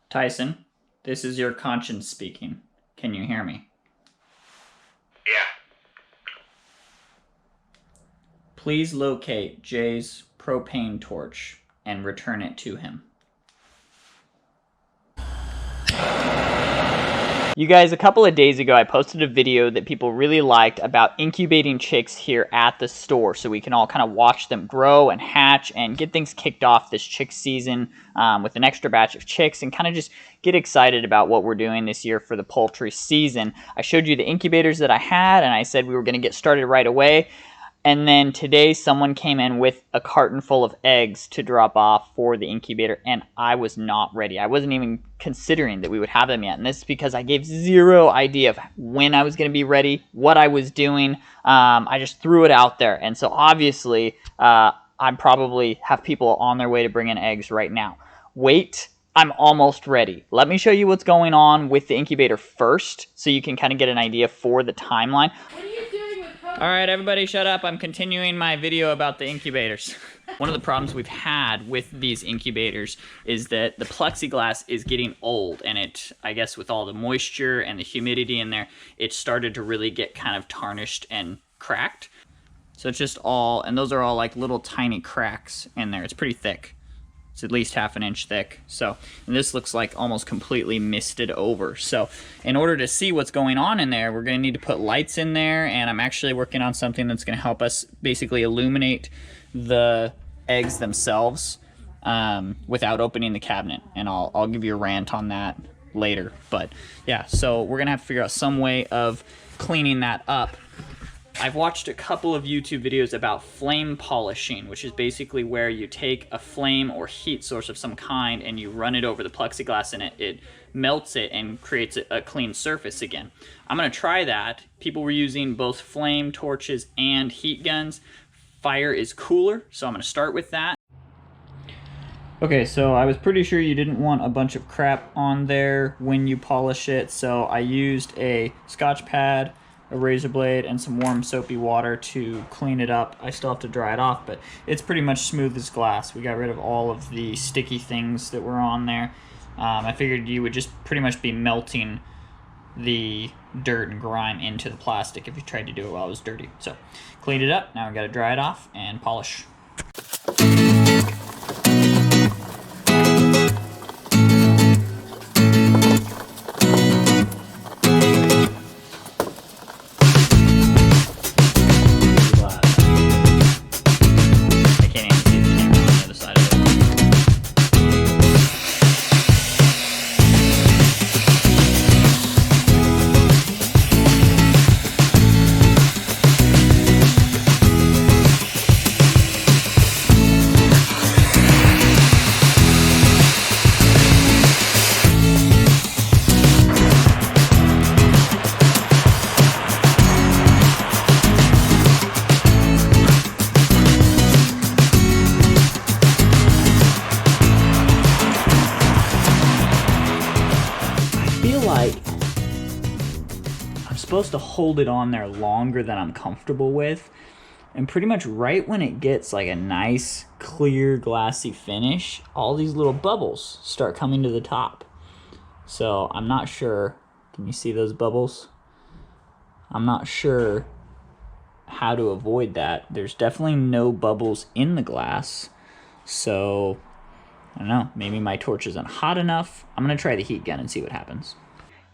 Tyson, this is your conscience speaking. Can you hear me? Yeah. Please locate Jay's propane torch and return it to him. You guys, a couple of days ago, I posted a video that people really liked about incubating chicks here at the store so we can all kind of watch them grow and hatch and get things kicked off this chick season with an extra batch of chicks and kind of just get excited about what we're doing this year for the poultry season. I showed you the incubators that I had, and I said we were going to get started right away. And then today someone came in with a carton full of eggs to drop off for the incubator, and I was not ready. I wasn't even considering that we would have them yet. And this is because I gave zero idea of when I was going to be ready, what I was doing. I just threw it out there. And so obviously I probably have people on their way to bring in eggs right now. Wait, I'm almost ready. Let me show you what's going on with the incubator first so you can kind of get an idea for the timeline. All right, everybody shut up. I'm continuing my video about the incubators. One of the problems we've had with these incubators is that the plexiglass is getting old, and it, I guess with all the moisture and the humidity in there, it started to really get kind of tarnished and cracked. So it's just all, and those are all like little tiny cracks in there. It's pretty thick. It's at least half an inch thick. So, and this looks like almost completely misted over. So in order to see what's going on in there, we're gonna need to put lights in there, and I'm actually working on something that's gonna help us basically illuminate the eggs themselves without opening the cabinet. And I'll give you a rant on that later. But yeah, so we're gonna have to figure out some way of cleaning that up. I've watched a couple of YouTube videos about flame polishing, which is basically where you take a flame or heat source of some kind and you run it over the plexiglass and it melts it and creates a clean surface again. I'm going to try that. People were using both flame torches and heat guns. Fire is cooler, so I'm going to start with that. Okay, so I was pretty sure you didn't want a bunch of crap on there when you polish it, so I used a Scotch pad, a razor blade, and some warm soapy water to clean it up. I still have to dry it off, but it's pretty much smooth as glass. We got rid of all of the sticky things that were on there. I figured you would just pretty much be melting the dirt and grime into the plastic if you tried to do it while it was dirty. So cleaned it up. Now we got to dry it off and polish. I'm supposed to hold it on there longer than I'm comfortable with, and pretty much right when it gets like a nice clear glassy finish, all these little bubbles start coming to the top. So I'm not sure, can you see those bubbles? I'm not sure how to avoid that. There's definitely no bubbles in the glass, so I don't know, maybe my torch isn't hot enough. I'm gonna try the heat gun and see what happens.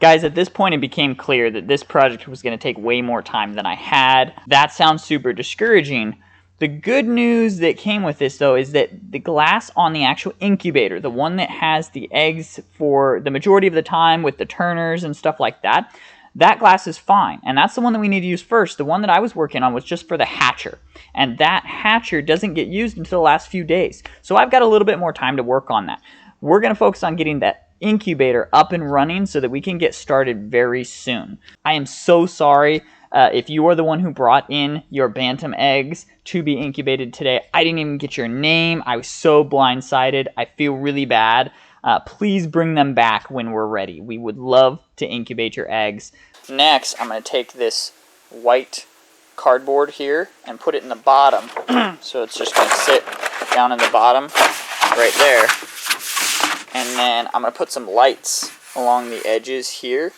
Guys, at this point it became clear that this project was gonna take way more time than I had. That sounds super discouraging. The good news that came with this though is that the glass on the actual incubator, the one that has the eggs for the majority of the time with the turners and stuff like that, that glass is fine, and that's the one that we need to use first. The one that I was working on was just for the hatcher, and that hatcher doesn't get used until the last few days. So I've got a little bit more time to work on that. We're going to focus on getting that incubator up and running so that we can get started very soon. I am so sorry if you are the one who brought in your bantam eggs to be incubated today. I didn't even get your name. I was so blindsided. I feel really bad. Please bring them back when we're ready. We would love to incubate your eggs. Next, I'm going to take this white cardboard here and put it in the bottom. So it's just going to sit down in the bottom right there. And then I'm going to put some lights along the edges here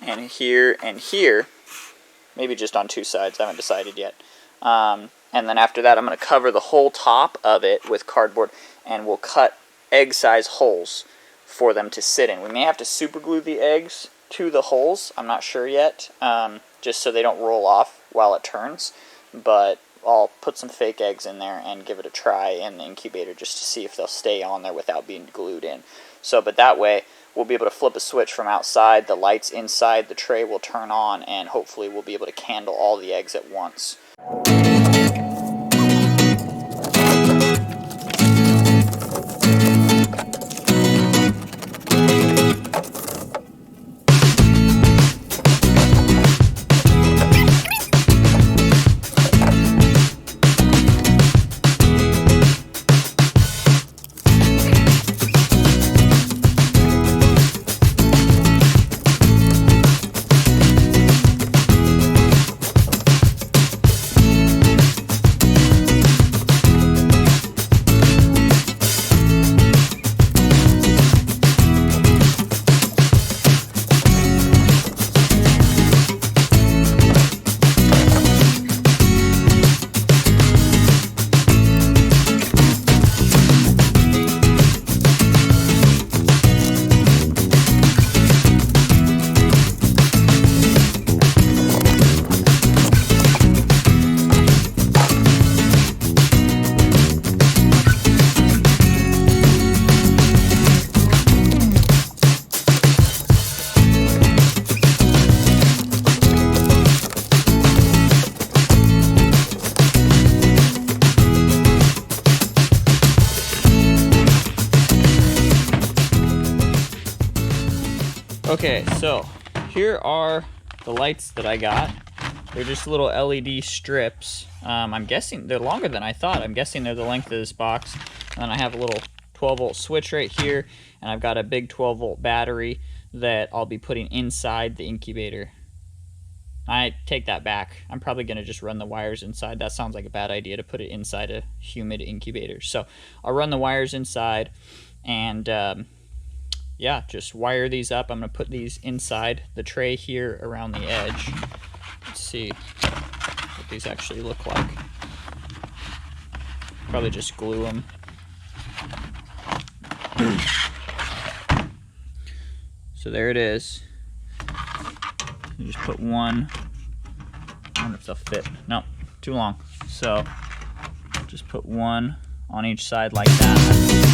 and here and here. Maybe just on two sides, I haven't decided yet. And then after that, I'm going to cover the whole top of it with cardboard, and we'll cut egg-size holes for them to sit in. We may have to super glue the eggs to the holes, I'm not sure yet, just so they don't roll off while it turns. But I'll put some fake eggs in there and give it a try in the incubator just to see if they'll stay on there without being glued in. But that way, we'll be able to flip a switch from outside, the lights inside the tray will turn on, and hopefully we'll be able to candle all the eggs at once. Okay, so here are the lights that I got. They're just little LED strips. I'm guessing they're longer than I thought. I'm guessing they're the length of this box. And I have a little 12-volt switch right here, and I've got a big 12-volt battery that I'll be putting inside the incubator. I take that back. I'm probably going to just run the wires inside. That sounds like a bad idea to put it inside a humid incubator. So I'll run the wires inside, and yeah, just wire these up. I'm going to put these inside the tray here around the edge. Let's see what these actually look like. Probably just glue them. So there it is. You just put one. I wonder if they'll fit. No, too long. So just put one on each side like that.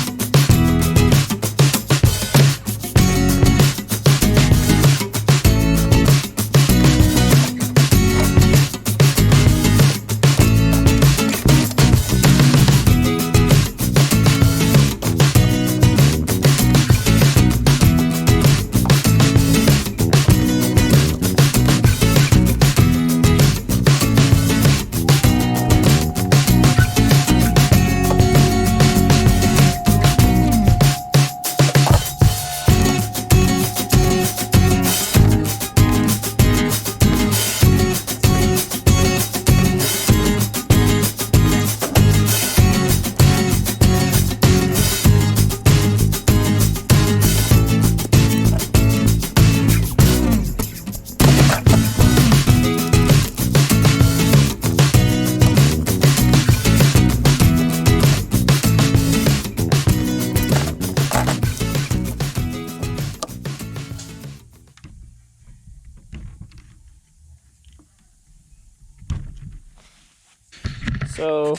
So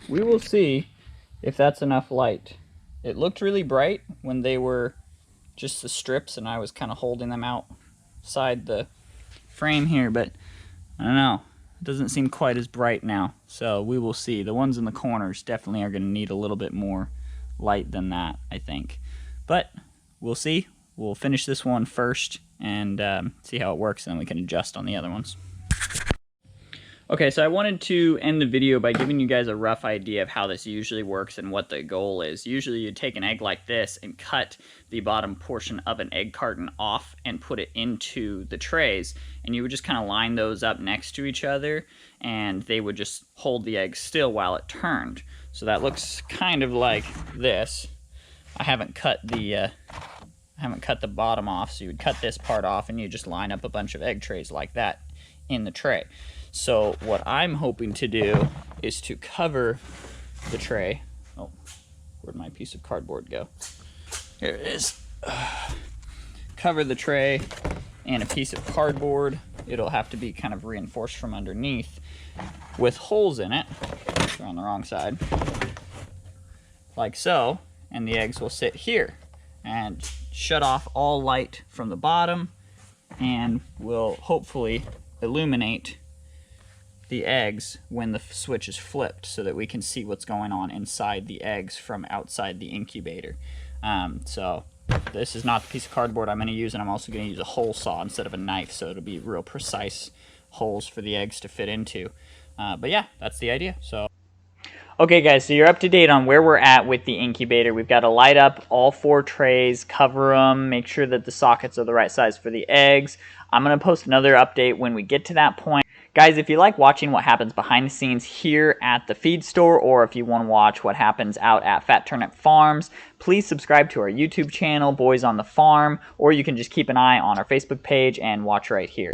we will see if that's enough light. It looked really bright when they were just the strips and I was kind of holding them outside the frame here, but I don't know. It doesn't seem quite as bright now. So we will see. The ones in the corners definitely are going to need a little bit more light than that, I think. But we'll see. We'll finish this one first and see how it works, and then we can adjust on the other ones. Okay, so I wanted to end the video by giving you guys a rough idea of how this usually works and what the goal is. Usually you take an egg like this and cut the bottom portion of an egg carton off and put it into the trays, and you would just kind of line those up next to each other, and they would just hold the egg still while it turned. So that looks kind of like this. I haven't cut the bottom off, so you would cut this part off and you just line up a bunch of egg trays like that in the tray. So what I'm hoping to do is to cover the tray. Oh, where'd my piece of cardboard go? Here it is. Cover the tray and a piece of cardboard. It'll have to be kind of reinforced from underneath with holes in it. They're on the wrong side. Like so. And the eggs will sit here and shut off all light from the bottom and will hopefully illuminate the eggs when the switch is flipped so that we can see what's going on inside the eggs from outside the incubator. So this is not the piece of cardboard I'm going to use, and I'm also going to use a hole saw instead of a knife, so it'll be real precise holes for the eggs to fit into. But yeah, that's the idea. So. Okay guys, so you're up to date on where we're at with the incubator. We've got to light up all 4 trays, cover them, make sure that the sockets are the right size for the eggs. I'm going to post another update when we get to that point. Guys, if you like watching what happens behind the scenes here at the feed store, or if you want to watch what happens out at Fat Turnip Farms, please subscribe to our YouTube channel, Boys on the Farm, or you can just keep an eye on our Facebook page and watch right here.